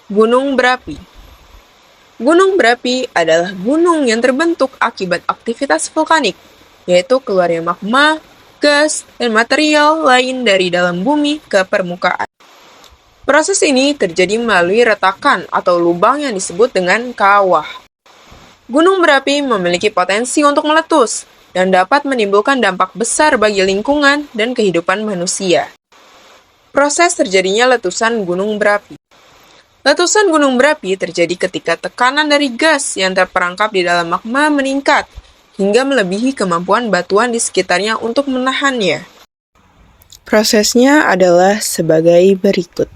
Gunung berapi. Gunung berapi adalah gunung yang terbentuk akibat aktivitas vulkanik, yaitu keluarnya magma, gas, dan material lain dari dalam bumi ke permukaan. Proses ini terjadi melalui retakan atau lubang yang disebut dengan kawah. Gunung berapi memiliki potensi untuk meletus dan dapat menimbulkan dampak besar bagi lingkungan dan kehidupan manusia. Proses terjadinya letusan gunung berapi. Letusan gunung berapi terjadi ketika tekanan dari gas yang terperangkap di dalam magma meningkat hingga melebihi kemampuan batuan di sekitarnya untuk menahannya. Prosesnya adalah sebagai berikut.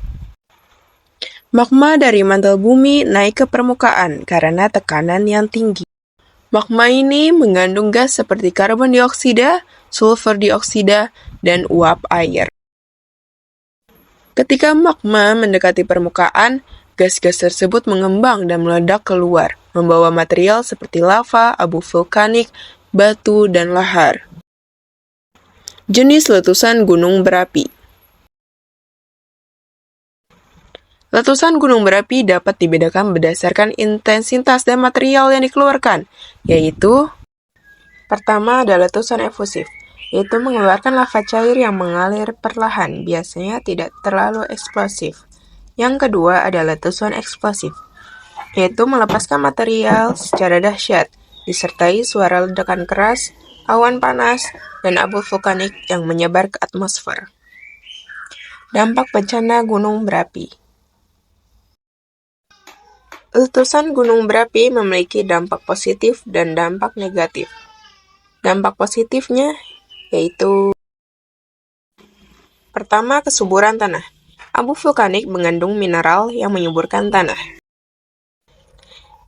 Magma dari mantel bumi naik ke permukaan karena tekanan yang tinggi. Magma ini mengandung gas seperti karbon dioksida, sulfur dioksida, dan uap air. Ketika magma mendekati permukaan, gas-gas tersebut mengembang dan meledak keluar, membawa material seperti lava, abu vulkanik, batu, dan lahar. Jenis letusan gunung berapi. Letusan gunung berapi dapat dibedakan berdasarkan intensitas dan material yang dikeluarkan, yaitu pertama ada letusan efusif, yaitu mengeluarkan lava cair yang mengalir perlahan, biasanya tidak terlalu eksplosif. Yang kedua ada letusan eksplosif, yaitu melepaskan material secara dahsyat, disertai suara ledakan keras, awan panas, dan abu vulkanik yang menyebar ke atmosfer. Dampak bencana gunung berapi. Letusan gunung berapi memiliki dampak positif dan dampak negatif. Dampak positifnya yaitu pertama, kesuburan tanah. Abu vulkanik mengandung mineral yang menyuburkan tanah.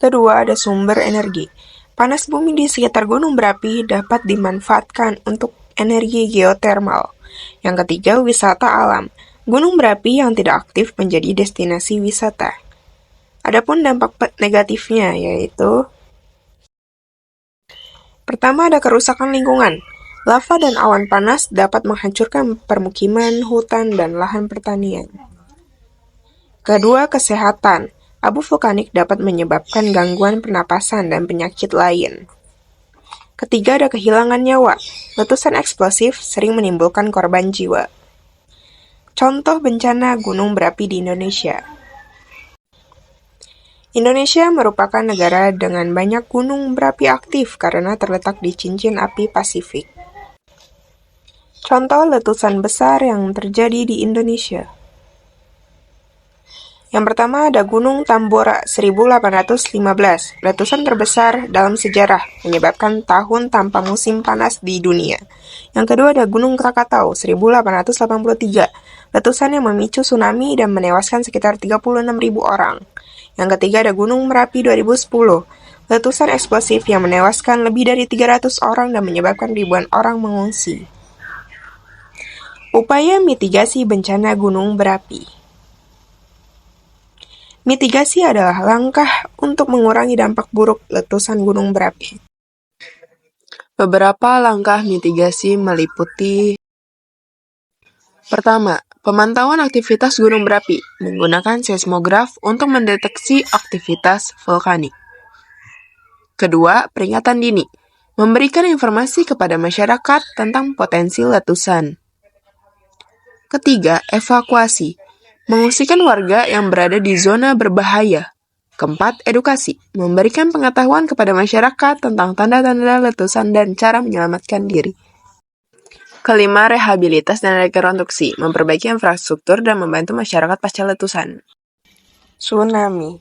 Kedua, ada sumber energi. Panas bumi di sekitar gunung berapi dapat dimanfaatkan untuk energi geotermal. Yang ketiga, wisata alam. Gunung berapi yang tidak aktif menjadi destinasi wisata. Adapun dampak negatifnya yaitu pertama, ada kerusakan lingkungan. Lava dan awan panas dapat menghancurkan permukiman, hutan, dan lahan pertanian. Kedua, kesehatan. Abu vulkanik dapat menyebabkan gangguan pernapasan dan penyakit lain. Ketiga, ada kehilangan nyawa. Letusan eksplosif sering menimbulkan korban jiwa. Contoh bencana gunung berapi di Indonesia. Indonesia merupakan negara dengan banyak gunung berapi aktif karena terletak di cincin api Pasifik. Contoh letusan besar yang terjadi di Indonesia. Yang pertama ada Gunung Tambora 1815, letusan terbesar dalam sejarah, menyebabkan tahun tanpa musim panas di dunia. Yang kedua ada Gunung Krakatau 1883, letusan yang memicu tsunami dan menewaskan sekitar 36.000 orang. Yang ketiga ada Gunung Merapi 2010, letusan eksplosif yang menewaskan lebih dari 300 orang dan menyebabkan ribuan orang mengungsi. Upaya mitigasi bencana gunung berapi. Mitigasi adalah langkah untuk mengurangi dampak buruk letusan gunung berapi. Beberapa langkah mitigasi meliputi: pertama, pemantauan aktivitas gunung berapi menggunakan seismograf untuk mendeteksi aktivitas vulkanik. Kedua, peringatan dini, memberikan informasi kepada masyarakat tentang potensi letusan. Ketiga, evakuasi, mengungsikan warga yang berada di zona berbahaya. Keempat, edukasi, memberikan pengetahuan kepada masyarakat tentang tanda-tanda letusan dan cara menyelamatkan diri. Kelima, rehabilitas dan rekonstruksi, memperbaiki infrastruktur dan membantu masyarakat pasca letusan. Tsunami.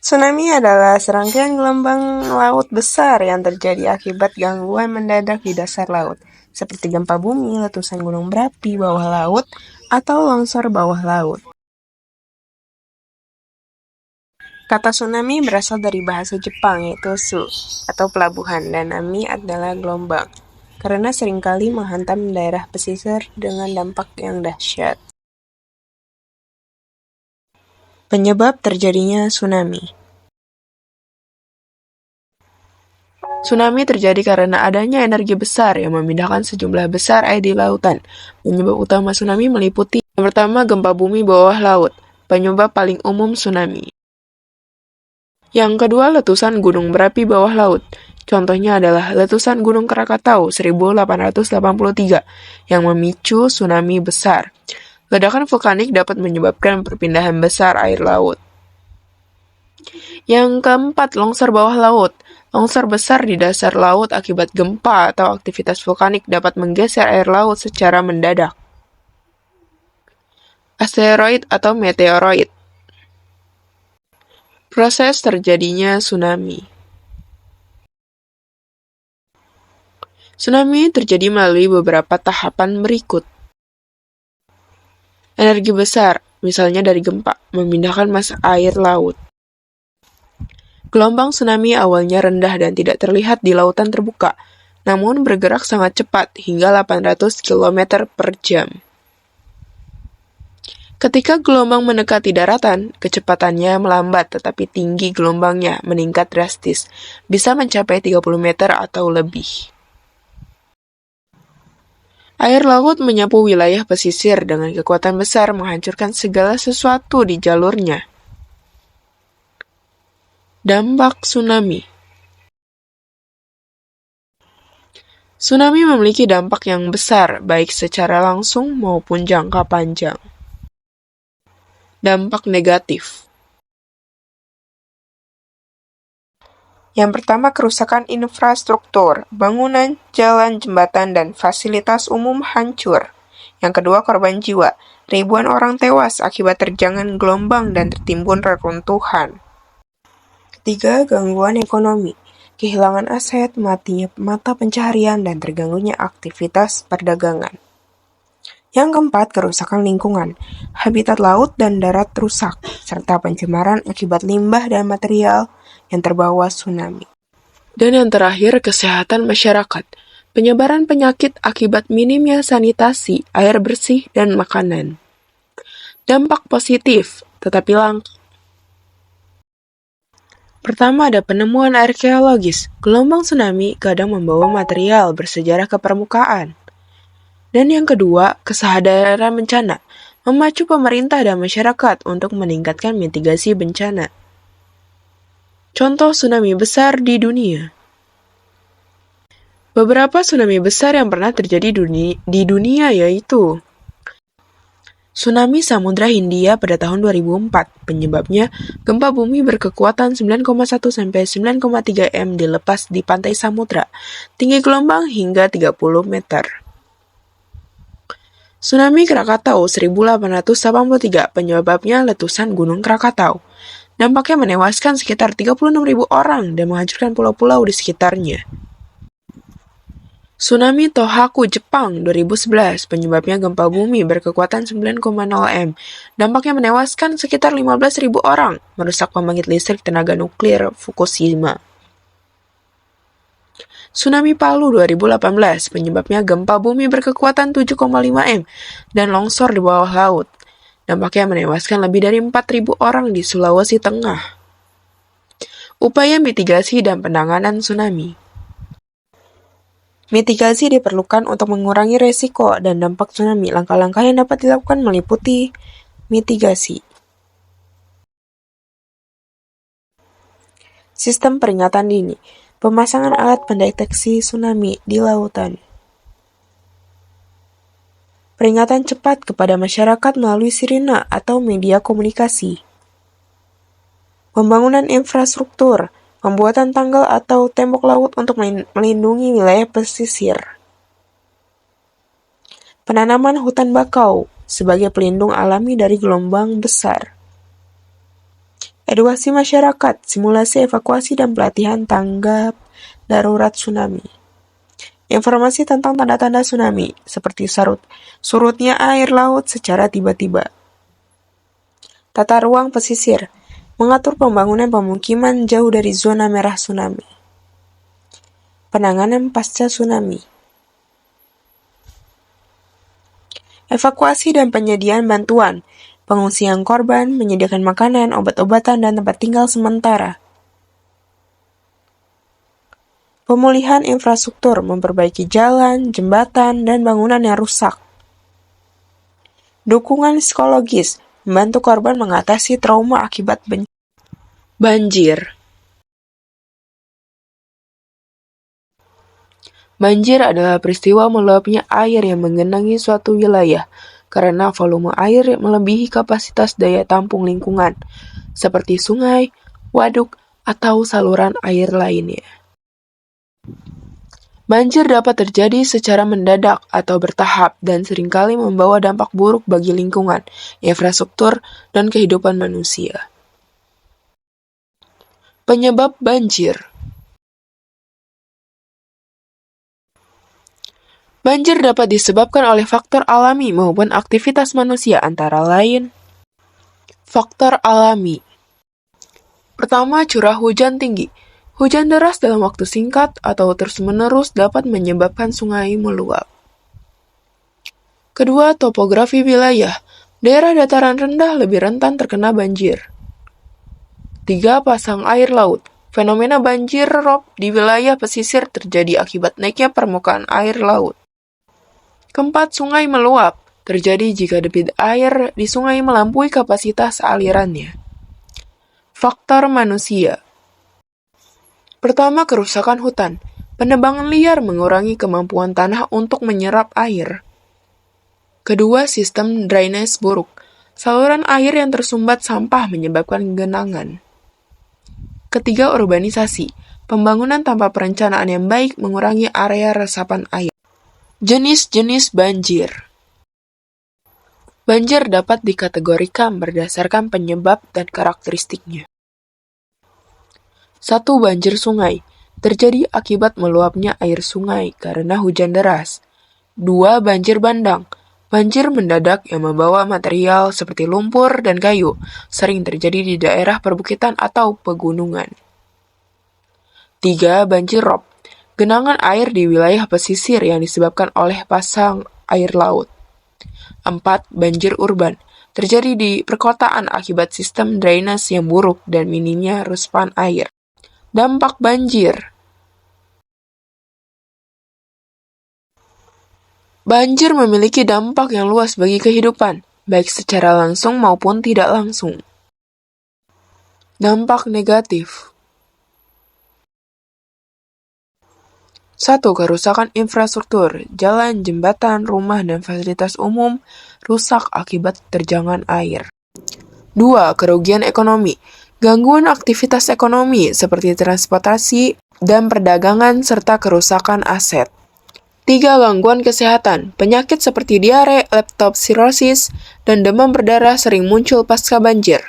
Tsunami adalah serangkaian gelombang laut besar yang terjadi akibat gangguan mendadak di dasar laut, seperti gempa bumi, letusan gunung berapi bawah laut, atau longsor bawah laut. Kata tsunami berasal dari bahasa Jepang, yaitu su, atau pelabuhan, dan nami adalah gelombang, karena seringkali menghantam daerah pesisir dengan dampak yang dahsyat. Penyebab terjadinya tsunami. Tsunami terjadi karena adanya energi besar yang memindahkan sejumlah besar air di lautan. Penyebab utama tsunami meliputi Yang pertama, gempa bumi bawah laut, penyebab paling umum tsunami. Yang kedua, letusan gunung berapi bawah laut. Contohnya adalah letusan Gunung Krakatau 1883 yang memicu tsunami besar. Ledakan vulkanik dapat menyebabkan perpindahan besar air laut. Yang keempat, longsor bawah laut. Longsor besar di dasar laut akibat gempa atau aktivitas vulkanik dapat menggeser air laut secara mendadak. Asteroid atau meteoroid. Proses terjadinya tsunami. Tsunami terjadi melalui beberapa tahapan berikut. Energi besar, misalnya dari gempa, memindahkan massa air laut. Gelombang tsunami awalnya rendah dan tidak terlihat di lautan terbuka, namun bergerak sangat cepat hingga 800 km per jam. Ketika gelombang mendekati daratan, kecepatannya melambat tetapi tinggi gelombangnya meningkat drastis, bisa mencapai 30 meter atau lebih. Air laut menyapu wilayah pesisir dengan kekuatan besar menghancurkan segala sesuatu di jalurnya. Dampak tsunami. Tsunami memiliki dampak yang besar, baik secara langsung maupun jangka panjang. Dampak negatif. Yang pertama, kerusakan infrastruktur, bangunan, jalan, jembatan, dan fasilitas umum hancur. Yang kedua, korban jiwa. Ribuan orang tewas akibat terjangan gelombang dan tertimbun reruntuhan. Ketiga, gangguan ekonomi. Kehilangan aset, matinya mata pencaharian, dan terganggunya aktivitas perdagangan. Yang keempat, kerusakan lingkungan. Habitat laut dan darat rusak, serta pencemaran akibat limbah dan material yang terbawa tsunami. Dan yang terakhir, kesehatan masyarakat. Penyebaran penyakit akibat minimnya sanitasi, air bersih, dan makanan. Dampak positif, tetapi langka. Pertama, ada penemuan arkeologis. Gelombang tsunami kadang membawa material bersejarah ke permukaan. Dan yang kedua, kesadaran bencana, memacu pemerintah dan masyarakat untuk meningkatkan mitigasi bencana. Contoh tsunami besar di dunia. Beberapa tsunami besar yang pernah terjadi di dunia yaitu tsunami Samudra Hindia pada tahun 2004, penyebabnya gempa bumi berkekuatan 9,1 sampai 9,3 m dilepas di pantai samudra, tinggi gelombang hingga 30 meter. Tsunami Krakatau 1883, penyebabnya letusan Gunung Krakatau. Dampaknya menewaskan sekitar 36.000 orang dan menghancurkan pulau-pulau di sekitarnya. Tsunami Tohoku Jepang 2011, penyebabnya gempa bumi berkekuatan 9,0 m. Dampaknya menewaskan sekitar 15.000 orang, merusak pembangkit listrik tenaga nuklir Fukushima. Tsunami Palu 2018, penyebabnya gempa bumi berkekuatan 7,5 m dan longsor di bawah laut. Dampaknya menewaskan lebih dari 4.000 orang di Sulawesi Tengah. Upaya mitigasi dan penanganan tsunami. Mitigasi diperlukan untuk mengurangi resiko dan dampak tsunami. Langkah-langkah yang dapat dilakukan meliputi mitigasi. Sistem peringatan dini. Pemasangan alat pendeteksi tsunami di lautan. Peringatan cepat kepada masyarakat melalui sirena atau media komunikasi. Pembangunan infrastruktur. Pembuatan tanggal atau tembok laut untuk melindungi wilayah pesisir. Penanaman hutan bakau sebagai pelindung alami dari gelombang besar. Edukasi masyarakat, simulasi evakuasi dan pelatihan tanggap darurat tsunami. Informasi tentang tanda-tanda tsunami, seperti surutnya air laut secara tiba-tiba. Tata ruang pesisir, mengatur pembangunan pemukiman jauh dari zona merah tsunami. Penanganan pasca tsunami. Evakuasi dan penyediaan bantuan, pengungsian korban, menyediakan makanan, obat-obatan, dan tempat tinggal sementara. Pemulihan infrastruktur, memperbaiki jalan, jembatan, dan bangunan yang rusak. Dukungan psikologis membantu korban mengatasi trauma akibat banjir. Banjir adalah peristiwa meluapnya air yang menggenangi suatu wilayah karena volume air melebihi kapasitas daya tampung lingkungan, seperti sungai, waduk, atau saluran air lainnya. Banjir dapat terjadi secara mendadak atau bertahap dan seringkali membawa dampak buruk bagi lingkungan, infrastruktur, dan kehidupan manusia. Penyebab banjir. Banjir dapat disebabkan oleh faktor alami maupun aktivitas manusia, antara lain faktor alami. Pertama, curah hujan tinggi. Hujan deras dalam waktu singkat atau terus-menerus dapat menyebabkan sungai meluap. Kedua, topografi wilayah. Daerah dataran rendah lebih rentan terkena banjir. 3. Pasang air laut. Fenomena banjir rob di wilayah pesisir terjadi akibat naiknya permukaan air laut. Keempat, sungai meluap. Terjadi jika debit air di sungai melampaui kapasitas alirannya. Faktor manusia. Pertama, kerusakan hutan. Penebangan liar mengurangi kemampuan tanah untuk menyerap air. Kedua, sistem drainase buruk. Saluran air yang tersumbat sampah menyebabkan genangan. Ketiga, urbanisasi. Pembangunan tanpa perencanaan yang baik mengurangi area resapan air. Jenis-jenis banjir. Banjir dapat dikategorikan berdasarkan penyebab dan karakteristiknya. 1. Banjir sungai. Terjadi akibat meluapnya air sungai karena hujan deras. 2. Banjir bandang. Banjir mendadak yang membawa material seperti lumpur dan kayu, sering terjadi di daerah perbukitan atau pegunungan. 3. Banjir rob. Genangan air di wilayah pesisir yang disebabkan oleh pasang air laut. 4. Banjir urban. Terjadi di perkotaan akibat sistem drainase yang buruk dan minimnya resapan air. Dampak banjir. Banjir memiliki dampak yang luas bagi kehidupan, baik secara langsung maupun tidak langsung. Dampak negatif. 1. Kerusakan infrastruktur, jalan, jembatan, rumah, dan fasilitas umum rusak akibat terjangan air. 2. Kerugian ekonomi, gangguan aktivitas ekonomi seperti transportasi dan perdagangan serta kerusakan aset. 3. Gangguan kesehatan, penyakit seperti diare, leptopsirosis, dan demam berdarah sering muncul pasca banjir.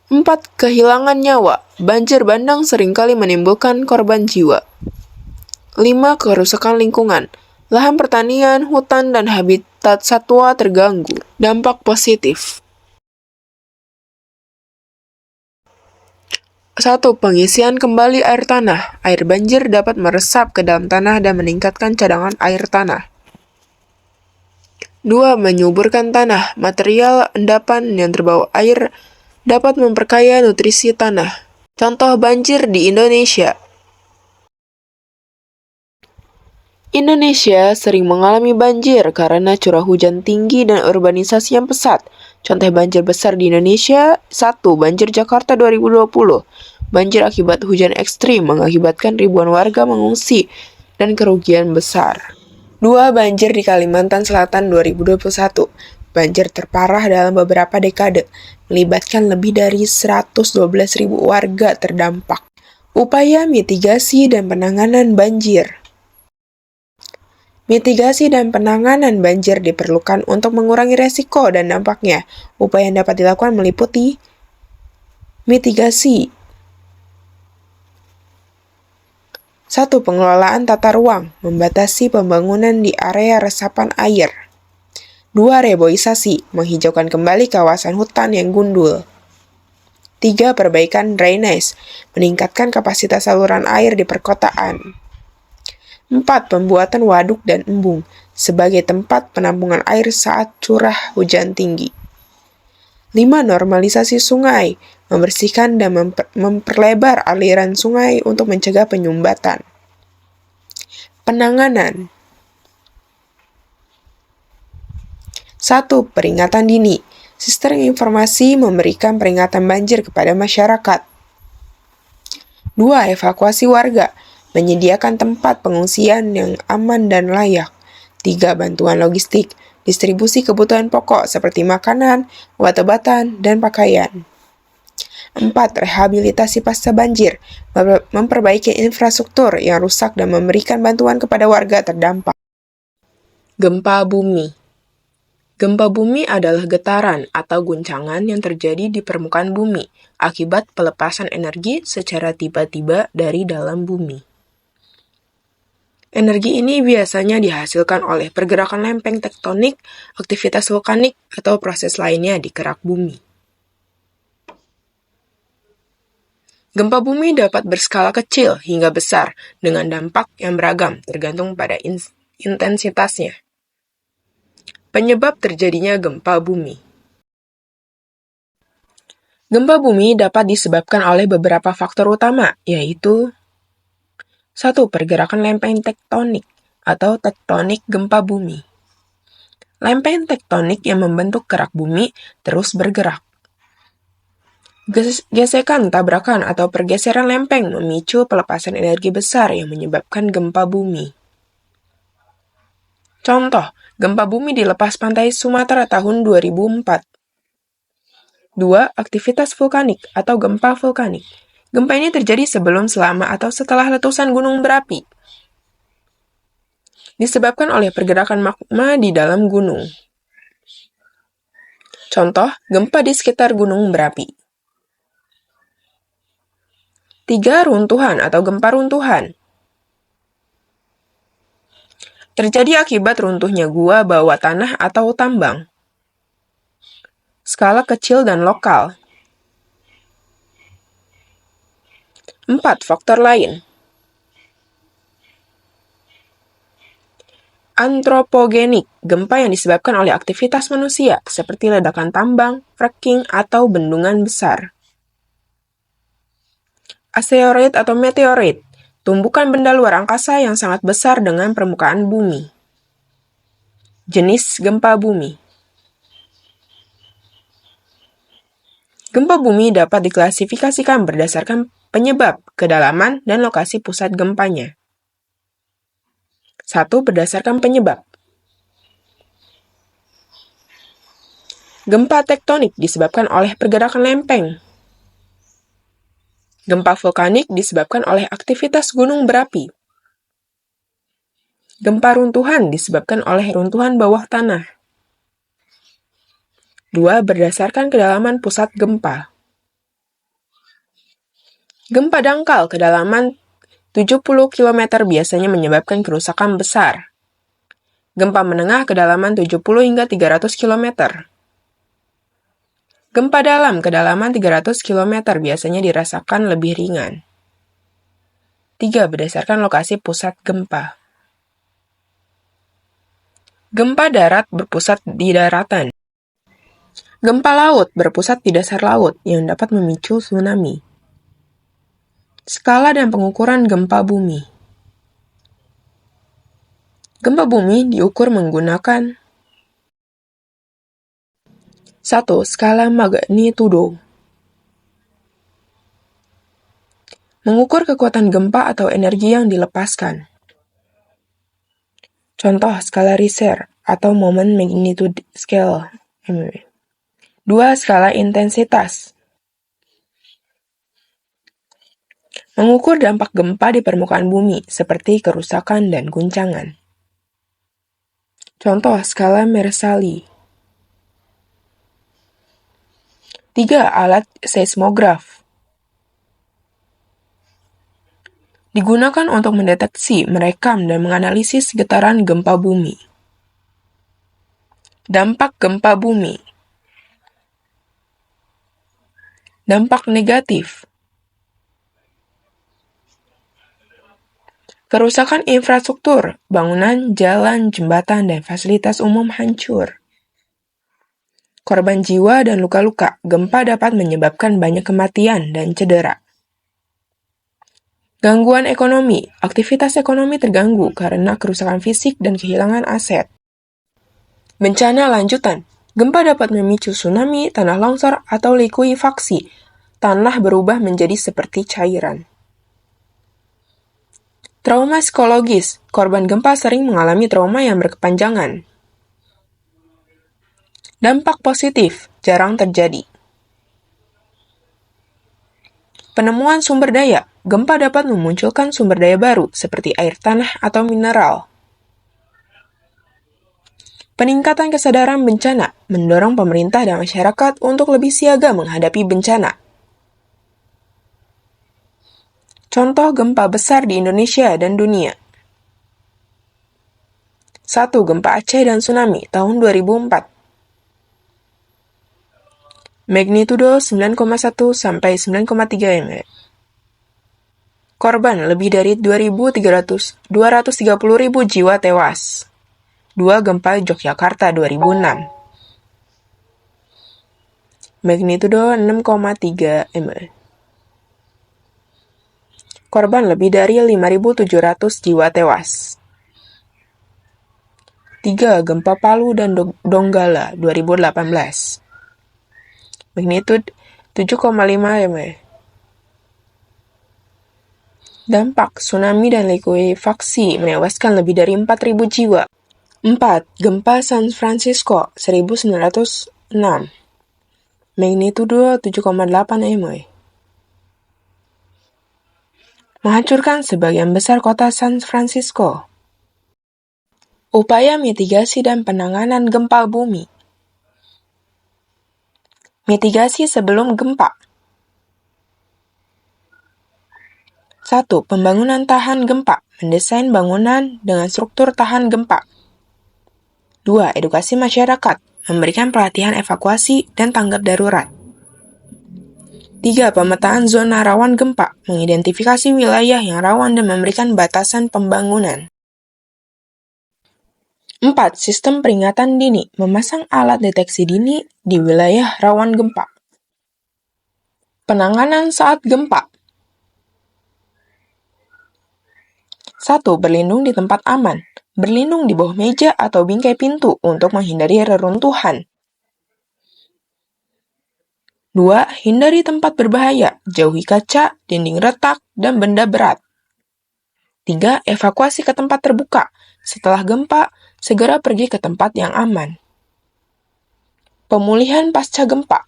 4. Kehilangan nyawa, banjir bandang seringkali menimbulkan korban jiwa. 5. Kerusakan lingkungan, lahan pertanian, hutan, dan habitat satwa terganggu. Dampak positif. 1. Pengisian kembali air tanah. Air banjir dapat meresap ke dalam tanah dan meningkatkan cadangan air tanah. 2. Menyuburkan tanah. Material endapan yang terbawa air dapat memperkaya nutrisi tanah. Contoh banjir di Indonesia. Indonesia sering mengalami banjir karena curah hujan tinggi dan urbanisasi yang pesat. Contoh banjir besar di Indonesia: 1. Banjir Jakarta 2020. Banjir akibat hujan ekstrim mengakibatkan ribuan warga mengungsi dan kerugian besar. 2. Banjir di Kalimantan Selatan 2021. Banjir terparah dalam beberapa dekade, melibatkan lebih dari 112.000 warga terdampak. Upaya mitigasi dan penanganan banjir. Mitigasi dan penanganan banjir diperlukan untuk mengurangi resiko dan dampaknya. Upaya yang dapat dilakukan meliputi mitigasi. 1. Pengelolaan tata ruang, membatasi pembangunan di area resapan air. 2. Reboisasi, menghijaukan kembali kawasan hutan yang gundul. 3. Perbaikan drainase, meningkatkan kapasitas saluran air di perkotaan. 4. Pembuatan waduk dan embung, sebagai tempat penampungan air saat curah hujan tinggi. 5. Normalisasi sungai, membersihkan dan memperlebar aliran sungai untuk mencegah penyumbatan. Penanganan. 1. Peringatan dini. Sistem informasi memberikan peringatan banjir kepada masyarakat. 2. Evakuasi warga. Menyediakan tempat pengungsian yang aman dan layak. 3. Bantuan logistik. Distribusi kebutuhan pokok seperti makanan, obat-obatan, dan pakaian. 4. Rehabilitasi pasca banjir. Memperbaiki infrastruktur yang rusak dan memberikan bantuan kepada warga terdampak. Gempa bumi. Gempa bumi adalah getaran atau guncangan yang terjadi di permukaan bumi akibat pelepasan energi secara tiba-tiba dari dalam bumi. Energi ini biasanya dihasilkan oleh pergerakan lempeng tektonik, aktivitas vulkanik, atau proses lainnya di kerak bumi. Gempa bumi dapat berskala kecil hingga besar dengan dampak yang beragam tergantung pada intensitasnya. Penyebab terjadinya gempa bumi. Gempa bumi dapat disebabkan oleh beberapa faktor utama, yaitu 1. Pergerakan lempeng tektonik atau tektonik gempa bumi. Lempeng tektonik yang membentuk kerak bumi terus bergerak. Gesekan, tabrakan, atau pergeseran lempeng memicu pelepasan energi besar yang menyebabkan gempa bumi. Contoh, gempa bumi di lepas pantai Sumatera tahun 2004. 2. Aktivitas vulkanik atau gempa vulkanik. Gempa ini terjadi sebelum, selama, atau setelah letusan gunung berapi. Disebabkan oleh pergerakan magma di dalam gunung. Contoh, gempa di sekitar gunung berapi. 3. Runtuhan atau gempa runtuhan. Terjadi akibat runtuhnya gua bawah tanah atau tambang. Skala kecil dan lokal. 4. Faktor lain. Antropogenik, gempa yang disebabkan oleh aktivitas manusia, seperti ledakan tambang, fracking, atau bendungan besar. Asteroid atau meteorit, tumbukan benda luar angkasa yang sangat besar dengan permukaan bumi. Jenis gempa bumi. Gempa bumi dapat diklasifikasikan berdasarkan penyebab, kedalaman, dan lokasi pusat gempanya. 1. Berdasarkan penyebab. Gempa tektonik disebabkan oleh pergerakan lempeng. Gempa vulkanik disebabkan oleh aktivitas gunung berapi. Gempa runtuhan disebabkan oleh runtuhan bawah tanah. 2. Berdasarkan kedalaman pusat gempa. Gempa dangkal kedalaman 70 km biasanya menyebabkan kerusakan besar. Gempa menengah kedalaman 70 hingga 300 km. Gempa dalam kedalaman 300 km biasanya dirasakan lebih ringan. 3. Berdasarkan lokasi pusat gempa. Gempa darat berpusat di daratan. Gempa laut berpusat di dasar laut yang dapat memicu tsunami. Skala dan pengukuran gempa bumi. Gempa bumi diukur menggunakan 1. Skala magnitudo. Mengukur kekuatan gempa atau energi yang dilepaskan. Contoh, skala Richter atau Moment Magnitude Scale. 2. Skala intensitas. Mengukur dampak gempa di permukaan bumi, seperti kerusakan dan guncangan. Contoh, skala Mercalli. 3. Alat seismograf. Digunakan untuk mendeteksi, merekam, dan menganalisis getaran gempa bumi. Dampak gempa bumi. Dampak negatif. Kerusakan infrastruktur, bangunan, jalan, jembatan, dan fasilitas umum hancur. Korban jiwa dan luka-luka, gempa dapat menyebabkan banyak kematian dan cedera. Gangguan ekonomi, aktivitas ekonomi terganggu karena kerusakan fisik dan kehilangan aset. Bencana lanjutan. Gempa dapat memicu tsunami, tanah longsor, atau likuifaksi. Tanah berubah menjadi seperti cairan. Trauma psikologis. Korban gempa sering mengalami trauma yang berkepanjangan. Dampak positif jarang terjadi. Penemuan sumber daya. Gempa dapat memunculkan sumber daya baru seperti air tanah atau mineral. Peningkatan kesadaran bencana mendorong pemerintah dan masyarakat untuk lebih siaga menghadapi bencana. Contoh gempa besar di Indonesia dan dunia. 1. Gempa Aceh dan tsunami tahun 2004. Magnitudo 9,1 sampai 9,3 mm. Korban lebih dari 230.000 jiwa tewas. 2. Gempa Yogyakarta 2006. Magnitudo 6,3 mm. Korban lebih dari 5.700 jiwa tewas. 3. Gempa Palu dan Donggala 2018. Magnitudo 7,5 mm. Dampak tsunami dan likuifaksi menewaskan lebih dari 4.000 jiwa. 4. Gempa San Francisco 1906. Magnitudo 7,8 mm. Menghancurkan sebagian besar kota San Francisco. Upaya mitigasi dan penanganan gempa bumi. Mitigasi sebelum gempa. 1. Pembangunan tahan gempa. Mendesain bangunan dengan struktur tahan gempa. 2. Edukasi masyarakat. Memberikan pelatihan evakuasi dan tanggap darurat. 3. Pemetaan zona rawan gempa. Mengidentifikasi wilayah yang rawan dan memberikan batasan pembangunan. 4. Sistem peringatan dini. Memasang alat deteksi dini di wilayah rawan gempa. Penanganan saat gempa. 1. Berlindung di tempat aman. Berlindung di bawah meja atau bingkai pintu untuk menghindari reruntuhan. 2. Hindari tempat berbahaya. Jauhi kaca, dinding retak, dan benda berat. 3. Evakuasi ke tempat terbuka. Setelah gempa, segera pergi ke tempat yang aman. Pemulihan pasca gempa.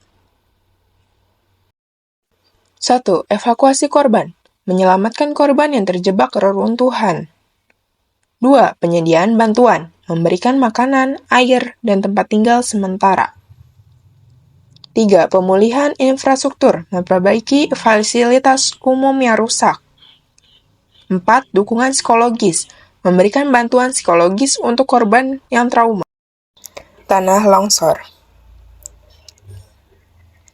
1. Evakuasi korban. Menyelamatkan korban yang terjebak reruntuhan. 2. Penyediaan bantuan. Memberikan makanan, air, dan tempat tinggal sementara. 3. Pemulihan infrastruktur. Memperbaiki fasilitas umum yang rusak. 4. Dukungan psikologis. Memberikan bantuan psikologis untuk korban yang trauma. Tanah longsor.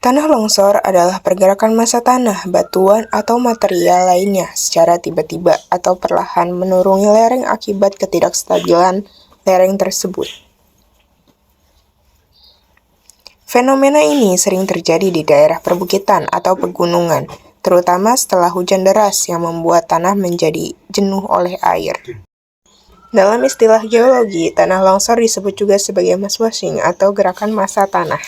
Tanah longsor adalah pergerakan massa tanah, batuan, atau material lainnya secara tiba-tiba atau perlahan menuruni lereng akibat ketidakstabilan lereng tersebut. Fenomena ini sering terjadi di daerah perbukitan atau pegunungan, terutama setelah hujan deras yang membuat tanah menjadi jenuh oleh air. Dalam istilah geologi, tanah longsor disebut juga sebagai mass washing atau gerakan massa tanah.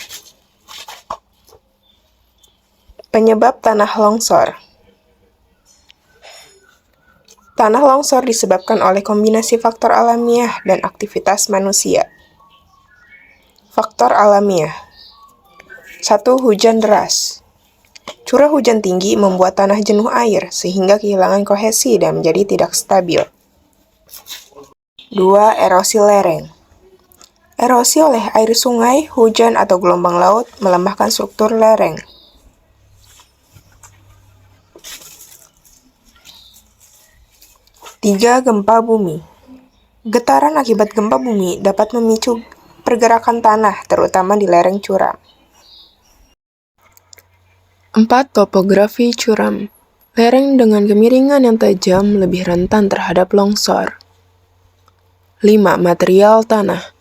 Penyebab tanah longsor. Tanah longsor disebabkan oleh kombinasi faktor alamiah dan aktivitas manusia. Faktor alamiah. 1. Hujan deras. Curah hujan tinggi membuat tanah jenuh air sehingga kehilangan kohesi dan menjadi tidak stabil. 2. Erosi lereng. Erosi oleh air sungai, hujan, atau gelombang laut melemahkan struktur lereng. 3. Gempa bumi. Getaran akibat gempa bumi dapat memicu pergerakan tanah, terutama di lereng curam. 4. Topografi curam. Lereng dengan kemiringan yang tajam lebih rentan terhadap longsor. 5. Material tanah.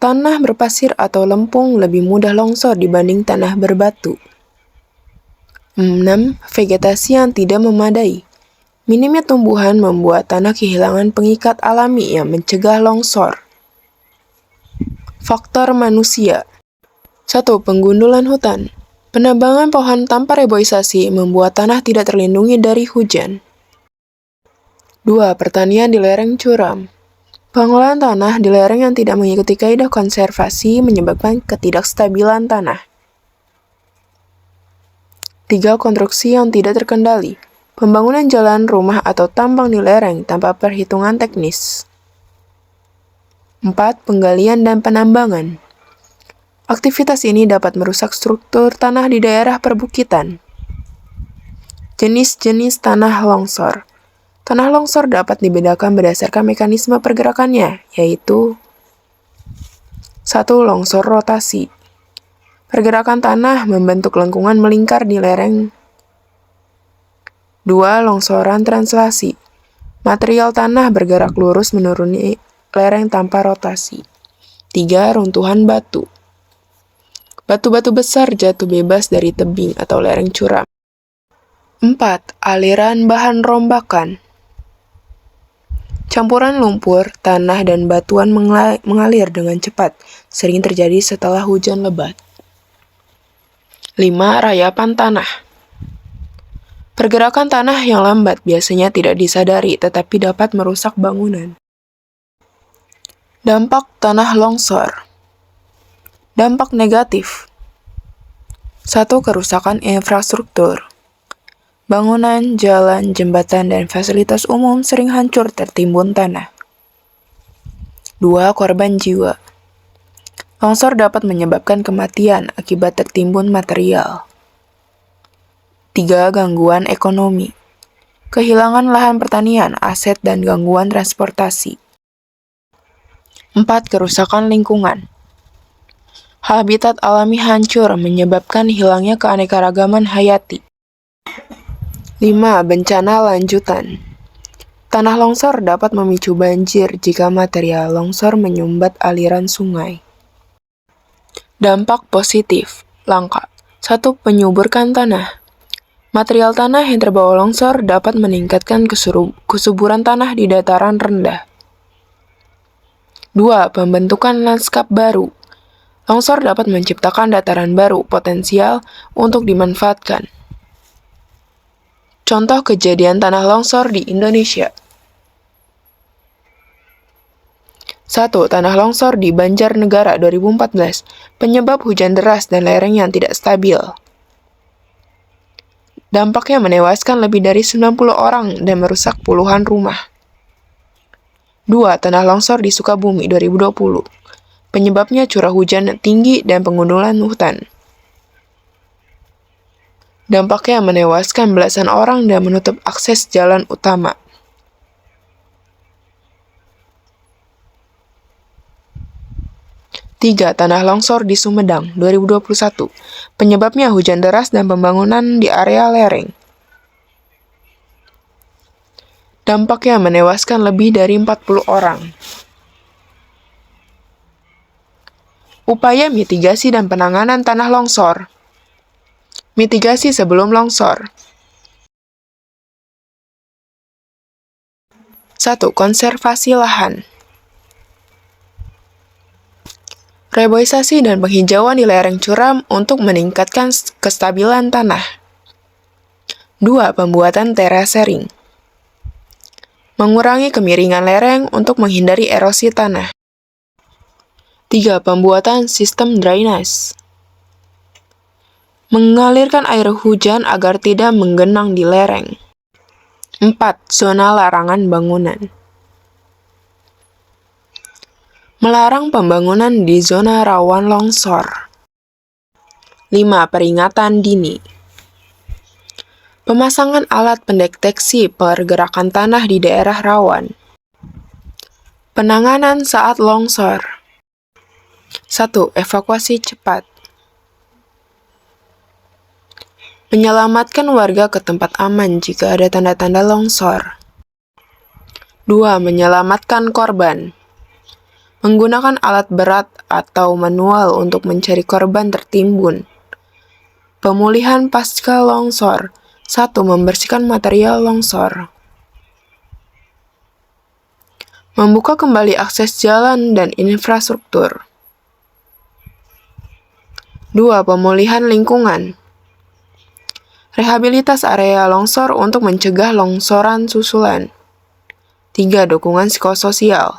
Tanah berpasir atau lempung lebih mudah longsor dibanding tanah berbatu. 6. Vegetasi yang tidak memadai. Minimnya tumbuhan membuat tanah kehilangan pengikat alami yang mencegah longsor. Faktor manusia. 1. Penggundulan hutan. Penebangan pohon tanpa reboisasi membuat tanah tidak terlindungi dari hujan. 2. Pertanian di lereng curam. Pengolahan tanah di lereng yang tidak mengikuti kaidah konservasi menyebabkan ketidakstabilan tanah. 3. Konstruksi yang tidak terkendali. Pembangunan jalan, rumah, atau tambang di lereng tanpa perhitungan teknis. 4. Penggalian dan penambangan. Aktivitas ini dapat merusak struktur tanah di daerah perbukitan. Jenis-jenis tanah longsor. Tanah longsor dapat dibedakan berdasarkan mekanisme pergerakannya, yaitu 1. Longsor rotasi. Pergerakan tanah membentuk lengkungan melingkar di lereng. 2. Longsoran translasi. Material tanah bergerak lurus menuruni lereng tanpa rotasi. 3. Runtuhan batu. Batu-batu besar jatuh bebas dari tebing atau lereng curam. 4. Aliran bahan rombakan. Campuran lumpur, tanah, dan batuan mengalir dengan cepat, sering terjadi setelah hujan lebat. 5. Rayapan tanah. Pergerakan tanah yang lambat biasanya tidak disadari tetapi dapat merusak bangunan. Dampak tanah longsor. Dampak negatif. 1. Kerusakan infrastruktur. Bangunan, jalan, jembatan, dan fasilitas umum sering hancur tertimbun tanah. 2. Korban jiwa. Longsor dapat menyebabkan kematian akibat tertimbun material. 3. Gangguan ekonomi. Kehilangan lahan pertanian, aset, dan gangguan transportasi. 4. Kerusakan lingkungan. Habitat alami hancur menyebabkan hilangnya keanekaragaman hayati. 5. Bencana lanjutan. Tanah longsor dapat memicu banjir jika material longsor menyumbat aliran sungai. Dampak positif. Langkah. 1. Penyuburkan tanah. Material tanah yang terbawa longsor dapat meningkatkan kesuburan tanah di dataran rendah. 2. Pembentukan lanskap baru. Longsor dapat menciptakan dataran baru potensial untuk dimanfaatkan. Contoh kejadian tanah longsor di Indonesia. 1. Tanah longsor di Banjarnegara 2014. Penyebab hujan deras dan lereng yang tidak stabil. Dampaknya menewaskan lebih dari 90 orang dan merusak puluhan rumah. 2. Tanah longsor di Sukabumi 2020. Penyebabnya curah hujan tinggi dan pengundulan hutan. Dampaknya menewaskan belasan orang dan menutup akses jalan utama. Tiga. Tanah longsor di Sumedang 2021. Penyebabnya hujan deras dan pembangunan di area lereng. Dampaknya menewaskan lebih dari 40 orang. Upaya mitigasi dan penanganan tanah longsor. Mitigasi sebelum longsor. 1. Konservasi lahan. Reboisasi dan penghijauan di lereng curam untuk meningkatkan kestabilan tanah. 2. Pembuatan terasering. Mengurangi kemiringan lereng untuk menghindari erosi tanah. 3. Pembuatan sistem drainase. Mengalirkan air hujan agar tidak menggenang di lereng. 4. Zona larangan bangunan. Melarang pembangunan di zona rawan longsor. 5. Peringatan dini. Pemasangan alat pendeteksi pergerakan tanah di daerah rawan. Penanganan saat longsor. 1. Evakuasi cepat. Menyelamatkan warga ke tempat aman jika ada tanda-tanda longsor. 2. Menyelamatkan korban. Menggunakan alat berat atau manual untuk mencari korban tertimbun. Pemulihan pasca longsor. 1. Membersihkan material longsor. Membuka kembali akses jalan dan infrastruktur. 2. Pemulihan lingkungan. Rehabilitas area longsor untuk mencegah longsoran susulan. 3. Dukungan psikososial.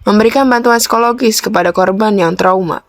Memberikan bantuan psikologis kepada korban yang trauma.